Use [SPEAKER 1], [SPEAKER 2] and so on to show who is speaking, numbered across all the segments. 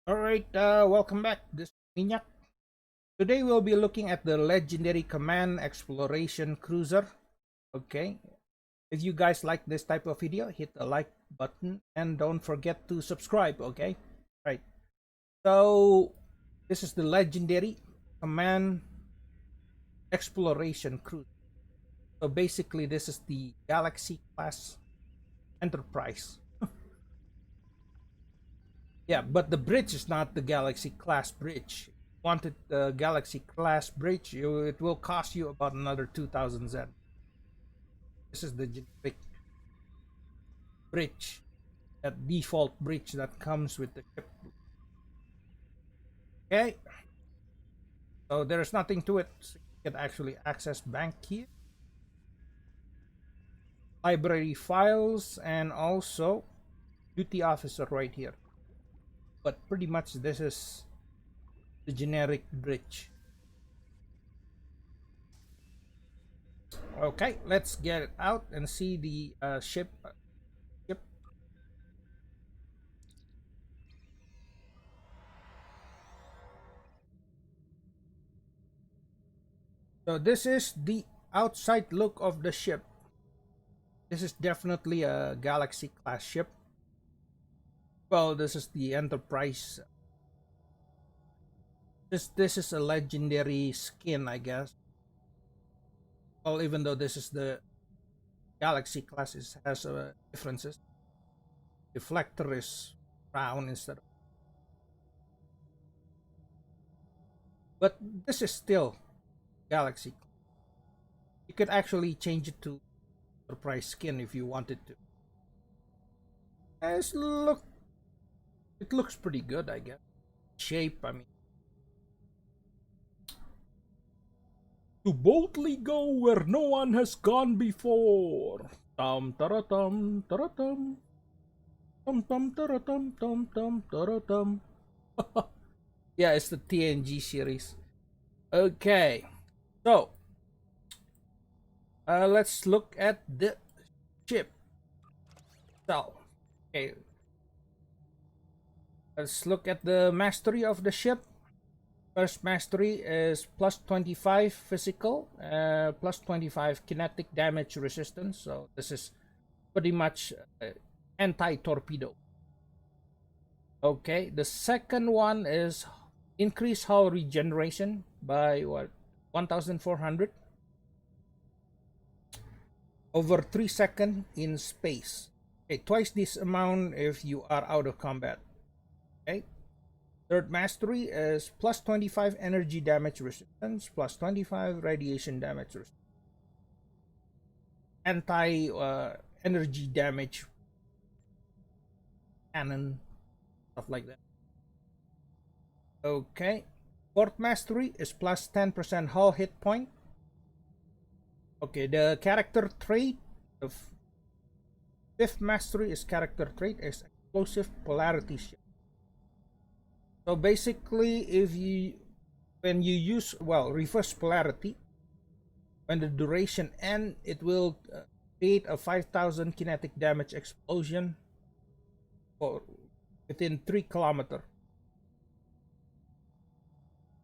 [SPEAKER 1] Alright, welcome back. This is Minyak. Today we'll be looking at the legendary command exploration cruiser. Okay, if you guys like this type of video, hit the like button and don't forget to subscribe. Okay, right. So this is the legendary command exploration cruiser. So basically, this is the Galaxy class Enterprise. Yeah, but the bridge is not the Galaxy class bridge. If you wanted the Galaxy class bridge, it will cost you about another 2,000 Z. This is the generic bridge, that default bridge that comes with the ship. Okay, so there's nothing to it. So you can actually access bank here, library files, and also duty officer right here. But pretty much this is the generic bridge. Okay, let's get it out and see the ship. So this is the outside look of the ship. This is definitely a Galaxy class ship. Well, this is the Enterprise. This is a legendary skin, I guess. Well, even though this is the Galaxy class, it has differences. Deflector is round instead of, but this is still Galaxy. You could actually change it to Enterprise skin if you wanted to. It's it looks pretty good, I guess. Shape, I mean. To boldly go where no one has gone before. Tum taratum taratum. Tum tum taratum tum tum taratum. Yeah, it's the TNG series. Okay, so let's look at the ship. So, okay, let's look at the mastery of the ship. First mastery is plus 25 physical, plus 25 kinetic damage resistance. So this is pretty much anti-torpedo. Okay, the second one is increase hull regeneration by what, 1,400 over 3 seconds in space. Okay, twice this amount if you are out of combat. Okay. Third mastery is plus 25 energy damage resistance, plus 25 radiation damage resistance. Anti energy damage cannon, stuff like that. Okay. Fourth mastery is plus 10% hull hit point. Okay, the character trait of fifth mastery is character trait is explosive polarity shift. So basically, if you when you use reverse polarity, when the duration ends, it will create a 5,000 kinetic damage explosion for within 3 kilometers.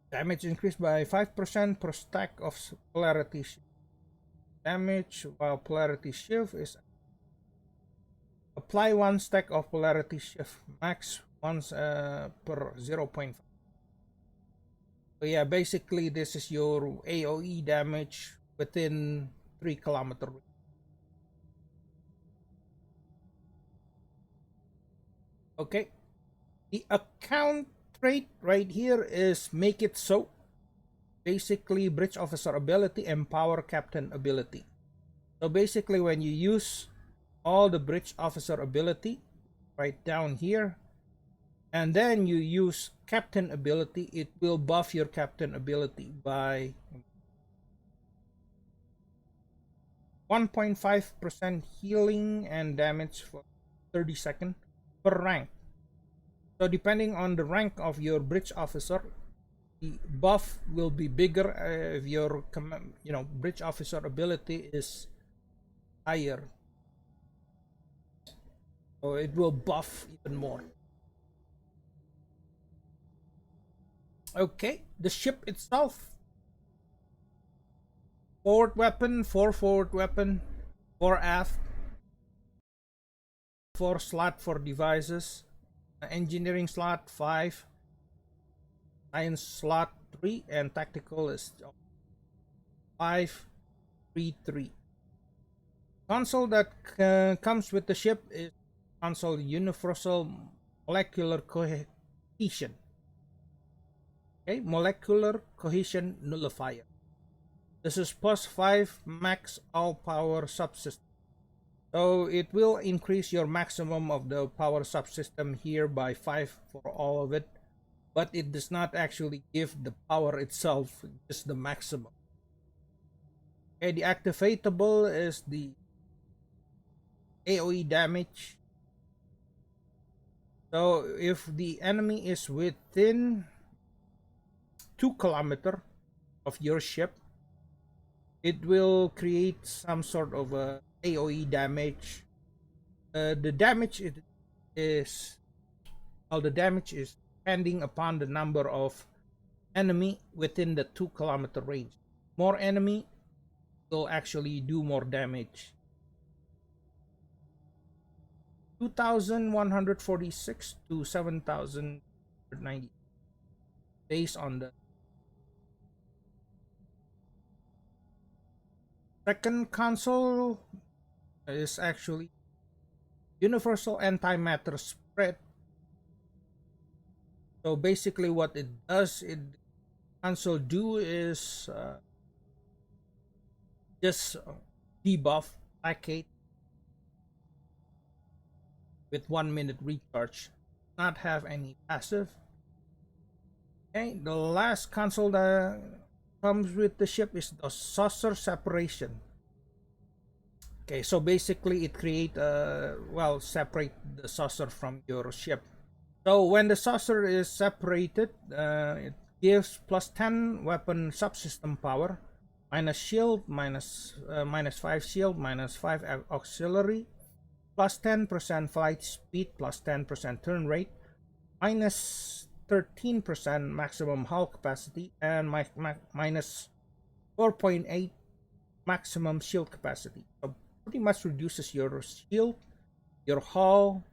[SPEAKER 1] Damage increased by 5% per stack of polarity shift. Damage while polarity shift is apply 1 stack of polarity shift max once per 0.5. So yeah, basically this is your AOE damage within 3 kilometers. Okay, the account trait right here is make it so. Basically, bridge officer ability, empower captain ability. So basically, when you use all the bridge officer ability right down here, and then you use captain ability, it will buff your captain ability by 1.5% healing and damage for 30 seconds per rank. So depending on the rank of your bridge officer, the buff will be bigger if your bridge officer ability is higher. So it will buff even more. Okay, the ship itself. Forward weapon, 4 forward weapon, 4 aft, 4 slot for devices, engineering slot 5, science slot 3, and tactical is 5, 3, 3. Console that comes with the ship is console universal molecular cohesion. Okay, molecular cohesion nullifier. This is plus 5 max all power subsystem. So it will increase your maximum of the power subsystem here by 5 for all of it, but it does not actually give the power itself, just the maximum. Okay, the activatable is the AoE damage. So if the enemy is within 2 kilometers of your ship, it will create some sort of a AoE damage. The damage is all the damage is depending upon the number of enemy within the 2 kilometer range. More enemy will actually do more damage. 2,146 to 7,090 based on the second console is actually universal antimatter spread. So basically what it does, it console do is just debuff placate with 1 minute recharge, not have any passive. Okay, the last console that comes with the ship is the saucer separation. Okay, so basically it create separate the saucer from your ship. So when the saucer is separated, it gives plus 10 weapon subsystem power, minus shield, minus 5 shield, minus 5 auxiliary, plus 10% flight speed, plus 10% turn rate, minus 13% maximum hull capacity, and minus 4.8 maximum shield capacity. So pretty much reduces your shield, your hull,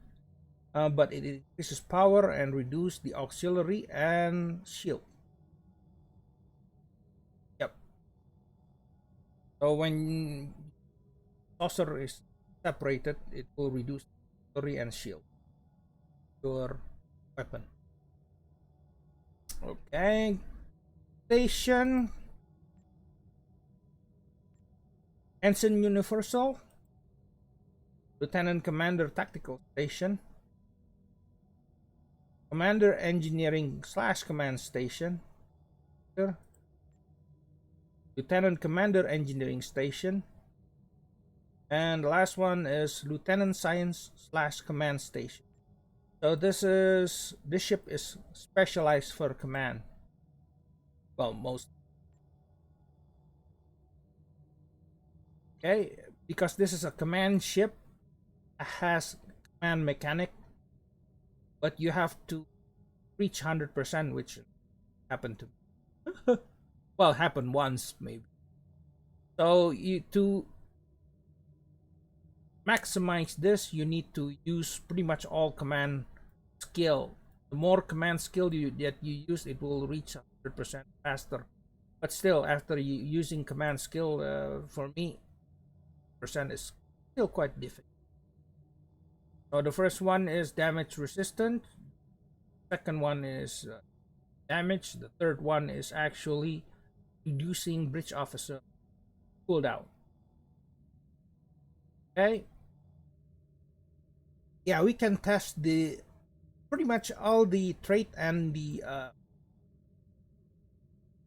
[SPEAKER 1] but it increases power and reduce the auxiliary and shield. Yep. So when saucer is separated, it will reduce auxiliary and shield your weapon. Okay. Station. Ensign Universal. Lieutenant Commander Tactical Station. Commander Engineering / Command Station. Lieutenant Commander Engineering Station. And the last one is Lieutenant Science / Command Station. So this ship is specialized for command. Well, most. Okay, because this is a command ship, it has command mechanic, but you have to reach 100%, which happened to me. Well, happened once maybe. So to maximize this, you need to use pretty much all command skill. The more command skill that you use, it will reach 100% faster. But still, after using command skill, for me, percent is still quite difficult. So the first one is damage resistant. Second one is damage. The third one is actually reducing bridge officer cooldown. Okay. Yeah, we can test the pretty much all the trait and the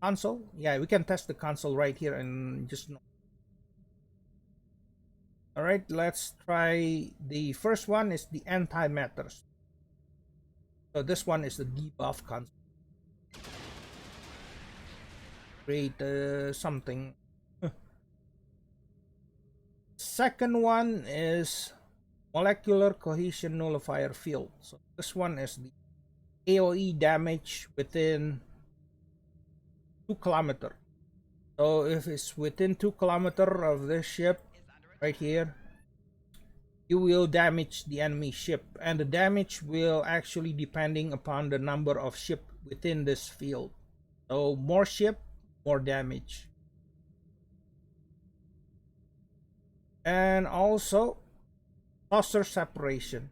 [SPEAKER 1] console. Yeah, we can test the console right here and just know. All right, let's try the first one is the antimatters. So this one is the debuff console. Create something. Second one is molecular cohesion nullifier field. So this one is the AoE damage within 2 kilometers. So if it's within 2 kilometers of this ship right here, you will damage the enemy ship, and the damage will actually depending upon the number of ship within this field. So more ship, more damage. And also saucer separation.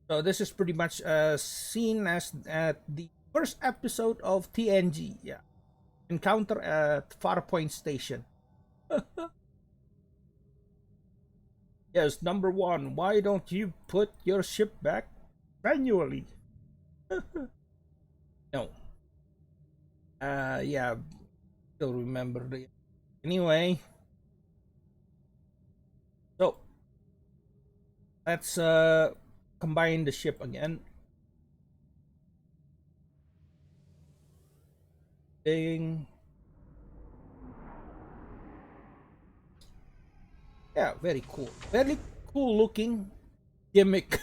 [SPEAKER 1] So this is pretty much seen as at the first episode of TNG. Yeah, encounter at Farpoint Station. Yes, number one. Why don't you put your ship back manually? No. Yeah, still remember the. Anyway, so let's combine the ship again. Ding. Yeah, very cool. Very cool looking gimmick.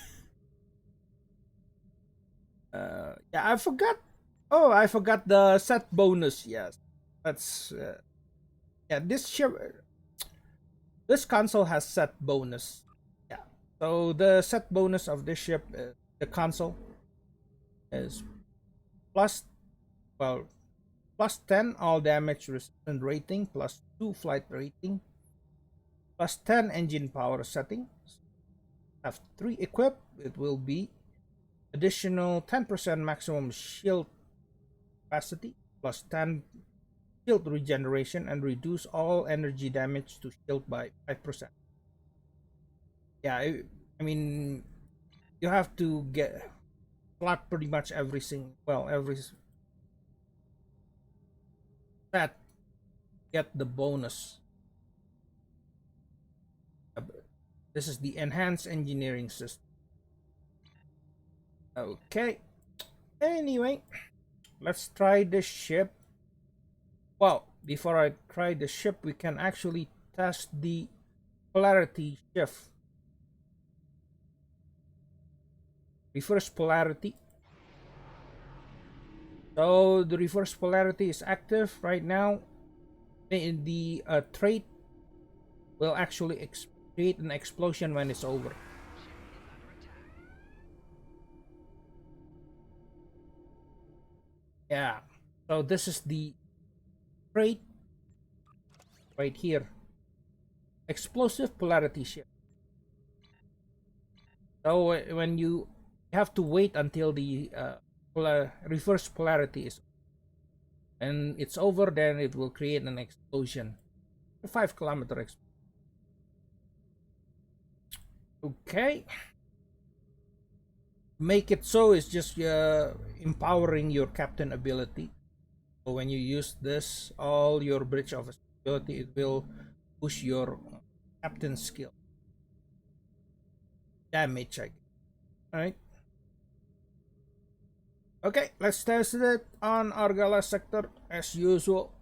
[SPEAKER 1] Yeah, I forgot. Oh, I forgot the set bonus. Yes, that's yeah. This console has set bonus. Yeah. So the set bonus of this ship, the console, is plus well plus 10 all damage resistant rating, plus 2 flight rating, plus 10 engine power settings. Have 3 equipped. It will be additional 10% maximum shield capacity, plus 10 shield regeneration, and reduce all energy damage to shield by 5%. Yeah, I mean, you have to get slot pretty much everything. Well, every set get the bonus. This is the enhanced engineering system. Okay. Anyway, let's try the ship. Well, before I try the ship, we can actually test the polarity shift. Reverse polarity. So the reverse polarity is active right now. In the trait will actually create an explosion when it's over. Yeah. So this is the trait right here. Explosive polarity shift. So when you have to wait until the reverse polarity is and it's over, then it will create an explosion. A 5 kilometer explosion. Okay. Make it so it's just empowering your captain ability. So when you use this, all your bridge of ability, it will push your captain skill. Damage, I guess. Alright. Okay, let's test it on Argala sector as usual.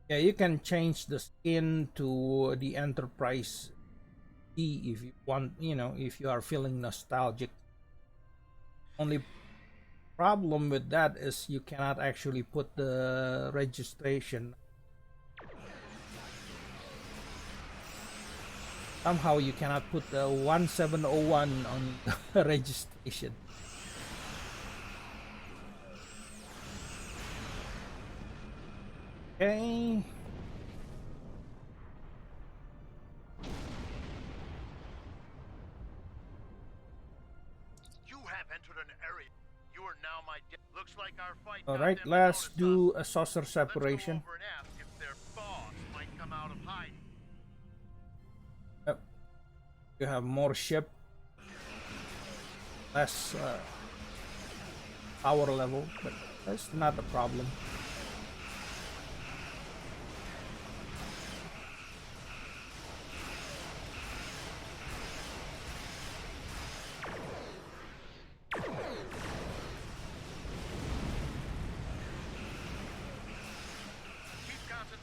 [SPEAKER 1] Yeah, you can change the skin to the Enterprise D if you want, if you are feeling nostalgic. Only problem with that is you cannot actually put the registration. Somehow you cannot put the 1701 on the registration. Okay.
[SPEAKER 2] You have entered an area. You are now my looks like our fight.
[SPEAKER 1] All right, let's do a saucer separation.
[SPEAKER 2] Let's go over and ask if their boss might come out of hiding.
[SPEAKER 1] Yep. You have more ship, less power level, but That's not a problem.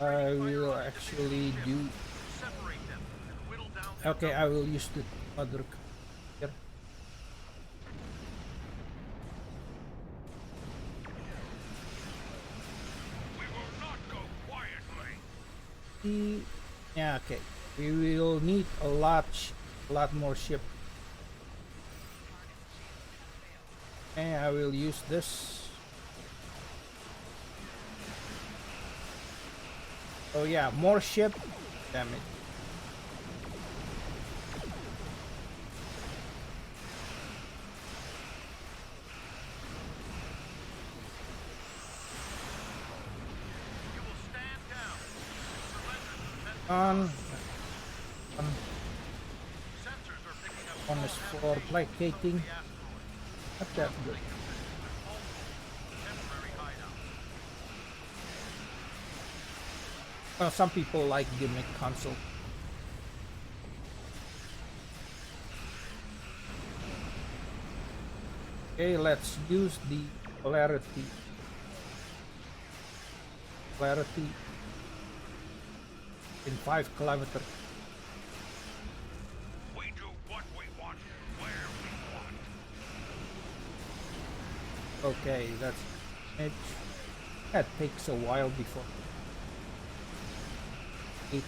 [SPEAKER 1] I will actually do.
[SPEAKER 2] Separate them and whittle down their
[SPEAKER 1] Okay, I will use the other here.
[SPEAKER 2] We will not go quietly.
[SPEAKER 1] Yeah, okay. We will need a lot more ship. And I will use this. Oh yeah, more ship. Damn it.
[SPEAKER 2] You will stand down. Surrender.
[SPEAKER 1] On.
[SPEAKER 2] Sensors are picking up
[SPEAKER 1] One is for placating.
[SPEAKER 2] the asteroid.
[SPEAKER 1] Not that good.
[SPEAKER 2] Temporary hideout.
[SPEAKER 1] Well, some people like gimmick console. Okay, let's use the polarity. Polarity in 5 kilometers.
[SPEAKER 2] We do what we want, where we want.
[SPEAKER 1] Okay, that's it. That takes a while before 80.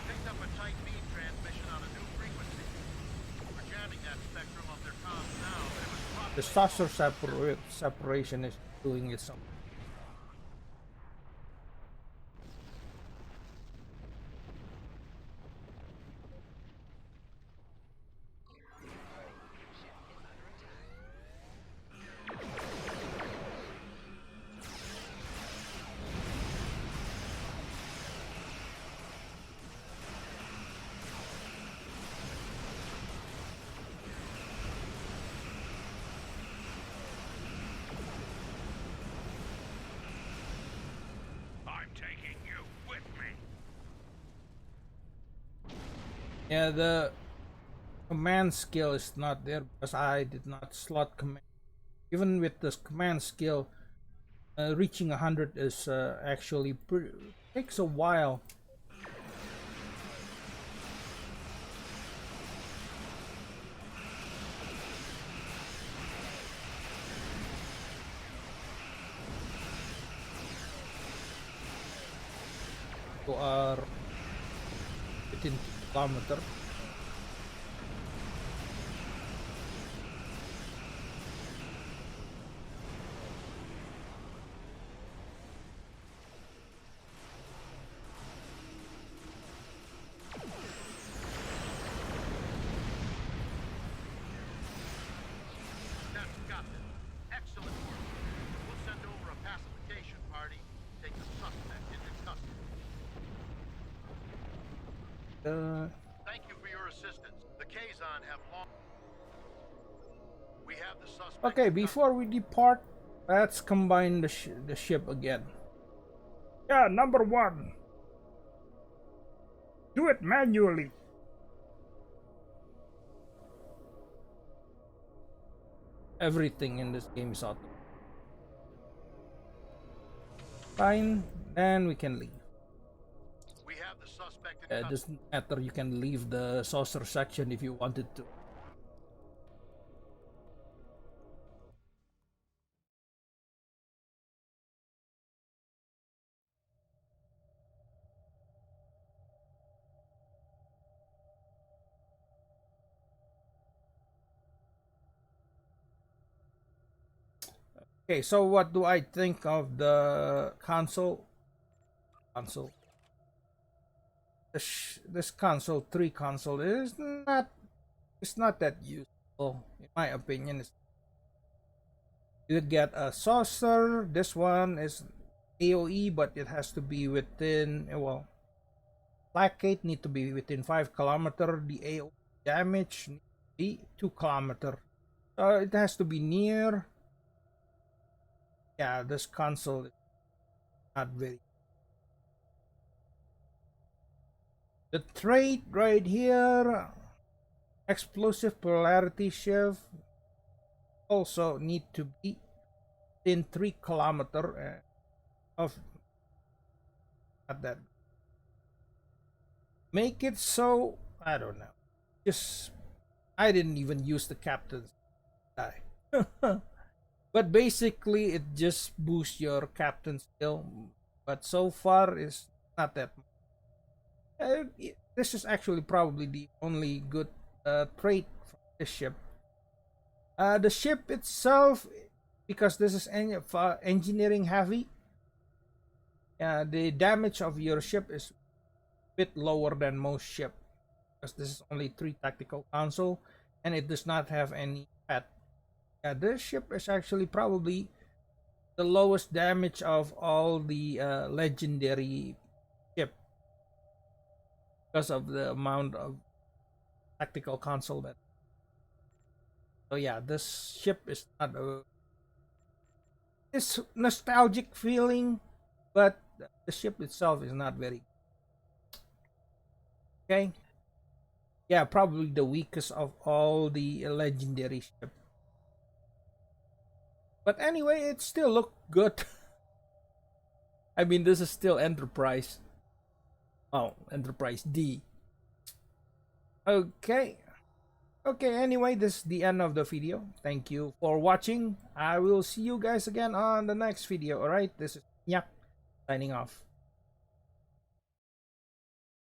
[SPEAKER 2] Picked up a tight beam transmission on a new frequency. We're jamming that spectrum of their comms now, but it was
[SPEAKER 1] The
[SPEAKER 2] probably
[SPEAKER 1] saucer separation is doing its own.
[SPEAKER 2] I'm taking you with me.
[SPEAKER 1] Yeah, the command skill is not there because I did not slot command. Even with this command skill, reaching 100 is actually takes a while. To our within kilometer.
[SPEAKER 2] That's got it. Excellent work. We'll send over a pacification party, take the suspect into custody. Thank you for your assistance. The Kazon have long... We have the suspect...
[SPEAKER 1] Okay,
[SPEAKER 2] in
[SPEAKER 1] before we depart, let's combine the ship again. Yeah, number 1. Do it manually. Everything in this game is auto. Fine, then we can leave.
[SPEAKER 2] We have the suspect in
[SPEAKER 1] It doesn't matter, you can leave the saucer section if you wanted to. Okay, so what do I think of the console? This console 3 console is not that useful in my opinion. You get a saucer. This one is AOE, but it has to be within, well, placate need to be within 5 kilometers. The AOE damage needs to be 2 kilometers. So it has to be near. Yeah, this console is not very. The trait right here, explosive polarity shift, also need to be in 3 kilometers of at that. Make it so, I don't know. Just I didn't even use the captain's die. But basically it just boosts your captain skill. But so far is not that much. This is actually probably the only good trait for this ship. The ship itself, because this is engineering heavy, the damage of your ship is a bit lower than most ship, because this is only 3 tactical console and it does not have any pet. Yeah, this ship is actually probably the lowest damage of all the legendary ship, because of the amount of tactical console that. So yeah, this ship is not a. It's nostalgic feeling, but the ship itself is not very okay. Yeah, probably the weakest of all the legendary ship. But anyway, it still looked good. I mean, this is still Enterprise. Oh, Enterprise D. Okay. Okay, anyway, this is the end of the video. Thank you for watching. I will see you guys again on the next video. Alright, this is Minyak signing off.